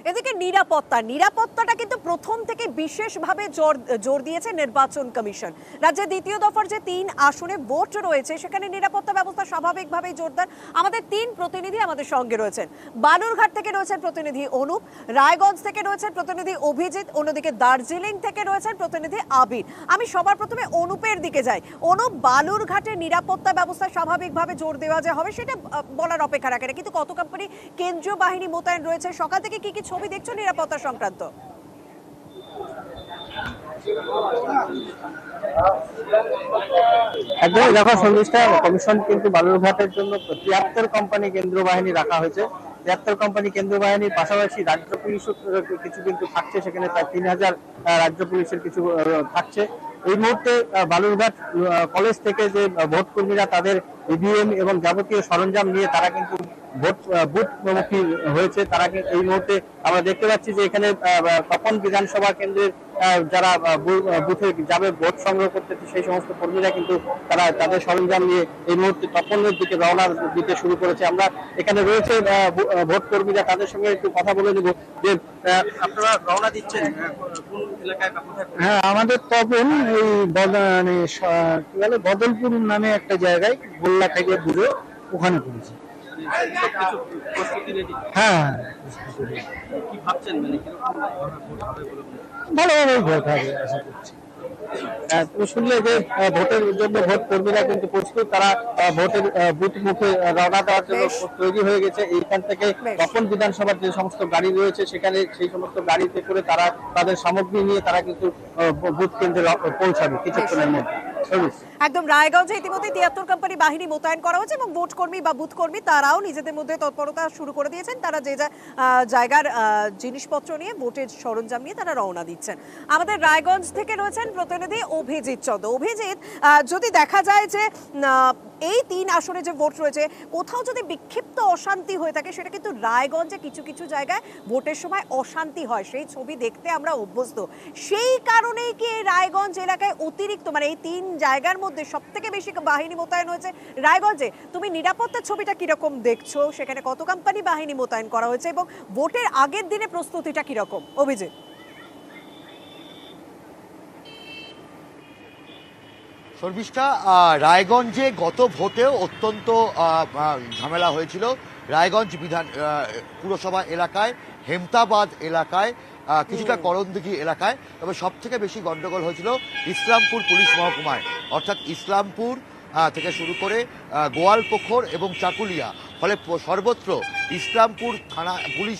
এদিকে নিরাপত্তাটা কিন্তু প্রথম থেকে বিশেষভাবে জোর দিয়েছে নির্বাচন কমিশন। রাজ্যের দ্বিতীয় দফার যে 3 আসনে ভোট রয়েছে সেখানে নিরাপত্তা ব্যবস্থা স্বাভাবিকভাবেই জোরদার। আমাদের 3 প্রতিনিধি আমাদের সঙ্গে রয়েছেন। বালুরঘাট থেকে রয়েছেন প্রতিনিধি অনুপ, রায়গঞ্জ থেকে রয়েছেন প্রতিনিধি অভিজিৎ, অন্যদিকে দার্জিলিং থেকে রয়েছেন প্রতিনিধি আবির। আমি সবার প্রথমে অনুপের দিকে যাই। অনুপ, বালুরঘাটের নিরাপত্তা ব্যবস্থা স্বাভাবিকভাবে জোর দেওয়া যে হবে সেটা বলার অপেক্ষা রাখে না, কিন্তু কত কোম্পানি কেন্দ্রীয় বাহিনী মোতায়েন রয়েছে, সকাল থেকে কি কি ছবি দেখছো নিরাপত্তা সংক্রান্ত? একদমই দেখো সন্দেশটা কমিশন কিন্তু বালুরঘাটের জন্য 73 কোম্পানি কেন্দ্রীয় বাহিনী রাখা হয়েছে। 73 কোম্পানি কেন্দ্রীয় বাহিনীর পাশাপাশি রাজ্য পুলিশও কিছু কিন্তু থাকছে, সেখানে প্রায় 3000 রাজ্য পুলিশের কিছু থাকছে। এই মুহূর্তে বালুরঘাট কলেজ থেকে যে ভোট কর্মীরা তাদের ইভিএম এবং যাবতীয় সরঞ্জাম নিয়ে তারা কিন্তু বুথমুখী হয়েছে। তারা এই মুহূর্তে আমরা দেখতে পাচ্ছি যে এখানে তপন বিধানসভা কেন্দ্রের যারা বুথে যাবে ভোট সংগ্রহ করতে, সেই সমস্ত কর্মীরা কিন্তু তারা তাদের সরঞ্জাম নিয়ে এই মুহূর্তে তপনের দিকে রওনা দিতে শুরু করেছে। আমরা এখানে রয়েছে ভোট কর্মীরা, তাদের সঙ্গে একটু কথা বলে নেব যে আপনারা রওনা দিচ্ছেন কোন এলাকায়? হ্যাঁ, আমাদের তপন এই বদলপুর নামে একটা জায়গায় গোল্লা থেকে দূরে, ওখানে করেছে। হ্যাঁ, ভালোভাবে ভোট হবে আশা করছি। তুমি শুনলে যে ভোটের জন্য ভোট কর্মীরা কিন্তু প্রস্তুত, তারা ভোটের বুথ মুখে রওনা দেওয়ার জন্য তৈরি হয়ে গেছে। এইখান থেকে তপন বিধানসভার যে সমস্ত গাড়ি রয়েছে সেখানে সেই সমস্ত গাড়িতে করে তারা তাদের সামগ্রী নিয়ে তারা কিন্তু বুথ কেন্দ্রে পৌঁছাবে কিছুক্ষণের মধ্যে। একদম রায়গঞ্জে ইতিমধ্যে 73 কোম্পানি বাহিনী মোতায়েন করা হয়েছে এবং ভোট কর্মী বা বুথ কর্মী তারাও নিজেদের মধ্যে তৎপরতা শুরু করে দিয়েছেন। তারা যে জায়গার জিনিসপত্র নিয়ে, ভোটের সরঞ্জাম নিয়ে তারা রওনা দিচ্ছেন। আমাদের রায়গঞ্জ থেকে রয়েছেন প্রতিনিধি অভিজিৎ চন্দ্র। অভিজিৎ, যদি দেখা যায় যে এই 3 আসনে যে ভোট রয়েছে, কোথাও যদি বিক্ষিপ্ত অশান্তি হয়ে থাকে, সেটা কিন্তু রায়গঞ্জে কিছু কিছু জায়গায় ভোটের সময় অশান্তি হয়, সেই ছবি দেখতে আমরা অভ্যস্ত। সেই কারণেই কি রায়গঞ্জ এলাকায় অতিরিক্ত, মানে এই 3 জায়গার মধ্যে সব থেকে বেশি বাহিনী মোতায়েন হয়েছে রায়গঞ্জে? তুমি নিরাপত্তার ছবিটা কিরকম দেখছো? সেখানে কত কোম্পানি বাহিনী মোতায়েন করা হয়েছে এবং ভোটের আগের দিনে প্রস্তুতিটা কিরকম? অভিজিৎ। শর্মিষ্ঠা, রায়গঞ্জে গত ভোটেও অত্যন্ত ঝামেলা হয়েছিল। রায়গঞ্জ পুরসভা এলাকায়, হেমতাবাদ এলাকায়, কিছুটা করণদিঘি এলাকায়, তবে সব থেকে বেশি গন্ডগোল হয়েছিল ইসলামপুর পুলিশ মহকুমায়, অর্থাৎ ইসলামপুর থেকে শুরু করে গোয়ালপোখর এবং চাকুলিয়া, ফলে সর্বত্র ইসলামপুর থানা পুলিশ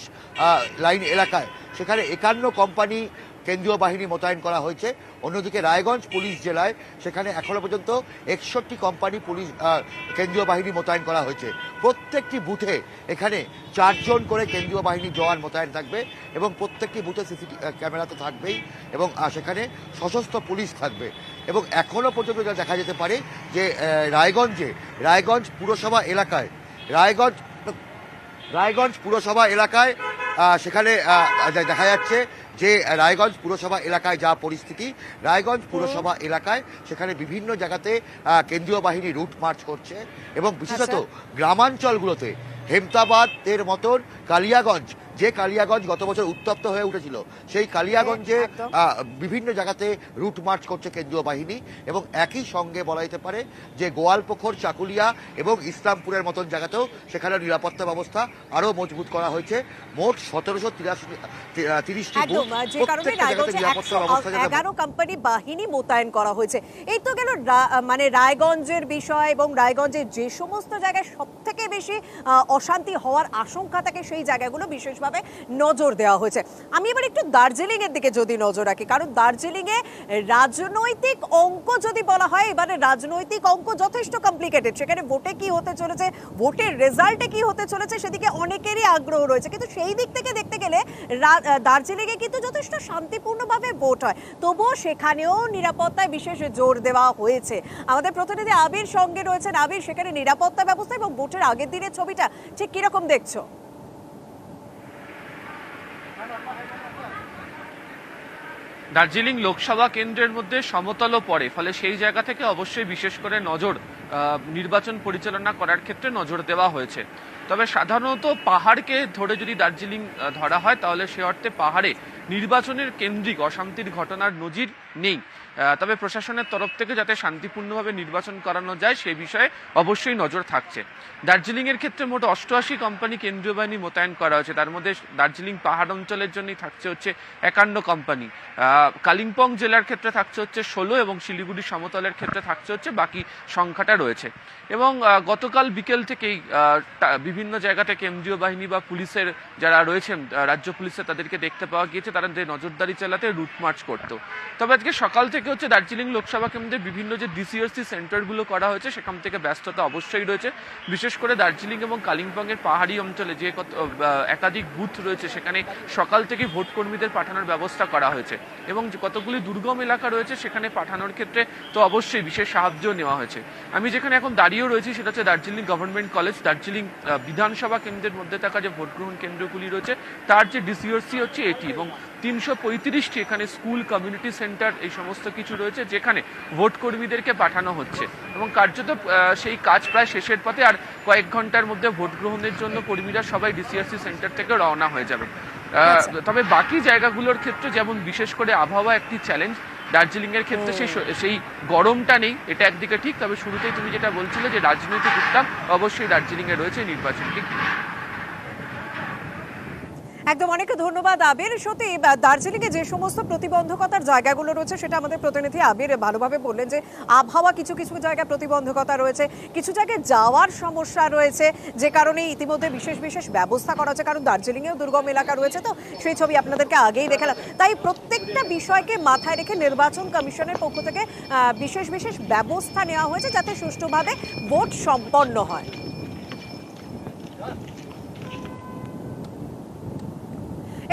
লাইন এলাকায় সেখানে 51 কোম্পানি কেন্দ্রীয় বাহিনী মোতায়েন করা হয়েছে। অন্যদিকে রায়গঞ্জ পুলিশ জেলায় সেখানে এখনো পর্যন্ত 61 কোম্পানি পুলিশ কেন্দ্রীয় বাহিনী মোতায়েন করা হয়েছে। প্রত্যেকটি বুথে এখানে 4 জন করে কেন্দ্রীয় বাহিনী জওয়ান মোতায়েন থাকবে এবং প্রত্যেকটি বুথে সিসিটিভি ক্যামেরা তো থাকবেই এবং সেখানে সশস্ত্র পুলিশ থাকবে। এবং এখনো পর্যন্ত যা দেখা যেতে পারে যে রায়গঞ্জ পুরসভা এলাকায় সেখানে দেখা যাচ্ছে যে রায়গঞ্জ পুরসভা এলাকায় যা পরিস্থিতি, রায়গঞ্জ পুরসভা এলাকায় সেখানে বিভিন্ন জায়গাতে কেন্দ্রীয় বাহিনী রুট মার্চ করছে এবং বিশেষত গ্রামাঞ্চলগুলোতে হেমতাবাদের মতন কালিয়াগঞ্জ, যে কালিয়াগঞ্জ গত বছর উত্তপ্ত হয়ে উঠেছিল, সেই কালিয়াগঞ্জে বিভিন্ন জায়গাতে রুট মার্চ করছে কেন্দ্রীয় বাহিনী। এবং একই সঙ্গে বলা যেতে পারে যে গোয়ালপোখর, চাকুলিয়া এবং ইসলামপুরের মতন জায়গাতেও সেখানে নিরাপত্তা ব্যবস্থা আরও মজবুত করা হয়েছে। মোট 1730টি বুথ, প্রত্যেকটা জায়গাতে নিরাপত্তা ব্যবস্থা 11 কোম্পানি বাহিনী মোতায়েন করা হয়েছে। এই তো গেল মানে রায়গঞ্জের বিষয়, এবং রায়গঞ্জের যে সমস্ত জায়গায় সব থেকে বেশি অশান্তি হওয়ার আশঙ্কা থাকে সেই জায়গাগুলো বিশেষভাবে নজর দেওয়া হয়েছে। আমি এবার একটু দার্জিলিং এর দিকে যদি নজর রাখি, কারণ দার্জিলিং এ রাজনৈতিক অঙ্ক যদি বলা হয়, এবারে রাজনৈতিক অঙ্ক যথেষ্ট কমপ্লিকেটেড। সেখানে ভোটে কি হতে চলেছে, ভোটের রেজাল্টে কি হতে চলেছে, সেদিকে অনেকেরই আগ্রহ রয়েছে। কিন্তু সেই দিক থেকে দেখতে গেলে দার্জিলিং এ কিন্তু যথেষ্ট শান্তিপূর্ণভাবে ভোট হয়, তবুও সেখানেও নিরাপত্তায় বিশেষ জোর দেওয়া হয়েছে। আমাদের প্রতিনিধি আবির সঙ্গে রয়েছেন। আবির, সেখানে নিরাপত্তা ব্যবস্থা এবং ভোটের আগের দিনের ছবিটা ঠিক কিরকম দেখছো? দার্জিলিং লোকসভা কেন্দ্রের মধ্যে সমতলও পড়ে, ফলে সেই জায়গা থেকে অবশ্যই বিশেষ করে নির্বাচন পরিচালনা করার ক্ষেত্রে নজর দেওয়া হয়েছে। তবে সাধারণত পাহাড়কে ধরে যদি দার্জিলিং ধরা হয় তাহলে সে অর্থে পাহাড়ে নির্বাচনের কেন্দ্রিক অশান্তির ঘটনার নজির নেই। তবে প্রশাসনের তরফ থেকে যাতে শান্তিপূর্ণভাবে নির্বাচন করানো যায় সে বিষয়ে অবশ্যই নজর থাকছে। দার্জিলিংয়ের ক্ষেত্রে মোট 88 কোম্পানি কেন্দ্রীয় বাহিনী মোতায়েন করা হয়েছে, তার মধ্যে দার্জিলিং পাহাড় অঞ্চলের জন্যই থাকছে হচ্ছে 51 কোম্পানি, কালিম্পং জেলার ক্ষেত্রে থাকছে হচ্ছে 16 এবং শিলিগুড়ি সমতলের ক্ষেত্রে থাকছে হচ্ছে বাকি সংখ্যাটা রয়েছে। এবং গতকাল বিকেল থেকেই বিভিন্ন জায়গাতে কেন্দ্রীয় বাহিনী বা পুলিশের যারা রয়েছেন রাজ্য পুলিশের তাদেরকে দেখতে পাওয়া গিয়েছে তারা নজরদারি চালাতে রুট মার্চ করতো। তবে আজকে সকাল থেকে হচ্ছে দার্জিলিং লোকসভা কেন্দ্রে বিভিন্ন যে ডিসিআরসি সেন্টারগুলো করা হয়েছে সেখান থেকে ব্যস্ততা অবশ্যই রয়েছে। বিশেষ করে দার্জিলিং এবং কালিম্পংয়ের পাহাড়ি অঞ্চলে যে একাধিক বুথ রয়েছে সেখানে সকাল থেকে ভোট কর্মীদের পাঠানোর ব্যবস্থা করা হয়েছে এবং যে কতগুলি দুর্গম এলাকা রয়েছে সেখানে পাঠানোর ক্ষেত্রে তো অবশ্যই বিশেষ সাহায্য নেওয়া হয়েছে। আমি যেখানে এখন দাঁড়িয়েও রয়েছি সেটা হচ্ছে দার্জিলিং গভর্নমেন্ট কলেজ। দার্জিলিং বিধানসভা কেন্দ্রের মধ্যে থাকা যে ভোট গ্রহণ কেন্দ্রগুলি রয়েছে তার যে ডিসিআরসি হচ্ছে এটি, এবং 335টি এখানে স্কুল, কমিউনিটি সেন্টার এই সমস্ত কিছু রয়েছে যেখানে ভোট কর্মীদেরকে পাঠানো হচ্ছে এবং কার্যত সেই কাজ প্রায় শেষের পথে। আর কয়েক ঘন্টার মধ্যে ভোট গ্রহণের জন্য কর্মীরা সবাই ডিসিআরসি সেন্টার থেকে রওনা হয়ে যাবে। তবে বাকি জায়গাগুলোর ক্ষেত্রে যেমন বিশেষ করে আবহাওয়া একটি চ্যালেঞ্জ, দার্জিলিং এর ক্ষেত্রে সেই গরমটা নেই, এটা একদিকে ঠিক। তবে শুরুতেই তুমি যেটা বলছিলে যে রাজনৈতিক উত্তাপ অবশ্যই দার্জিলিং এ রয়েছে নির্বাচন ঠিক। একদম, অনেক ধন্যবাদ আবির। সত্যি দার্জিলিং এ যে সমস্ত প্রতিবন্ধকতার জায়গাগুলো রয়েছে সেটা আমাদের প্রতিনিধি আবির ভালোভাবে বললেন যে আবহাওয়া কিছু কিছু জায়গায় প্রতিবন্ধকতা রয়েছে, কিছু জায়গায় যাওয়ার সমস্যা রয়েছে, যে কারণে ইতিমধ্যে বিশেষ বিশেষ ব্যবস্থা করা হচ্ছে, কারণ দার্জিলিংয়েও দুর্গম এলাকা রয়েছে, তো সেই ছবি আপনাদেরকে আগেই দেখালাম। তাই প্রত্যেকটা বিষয়কে মাথায় রেখে নির্বাচন কমিশনের পক্ষ থেকে বিশেষ বিশেষ ব্যবস্থা নেওয়া হয়েছে যাতে সুষ্ঠুভাবে ভোট সম্পন্ন হয়।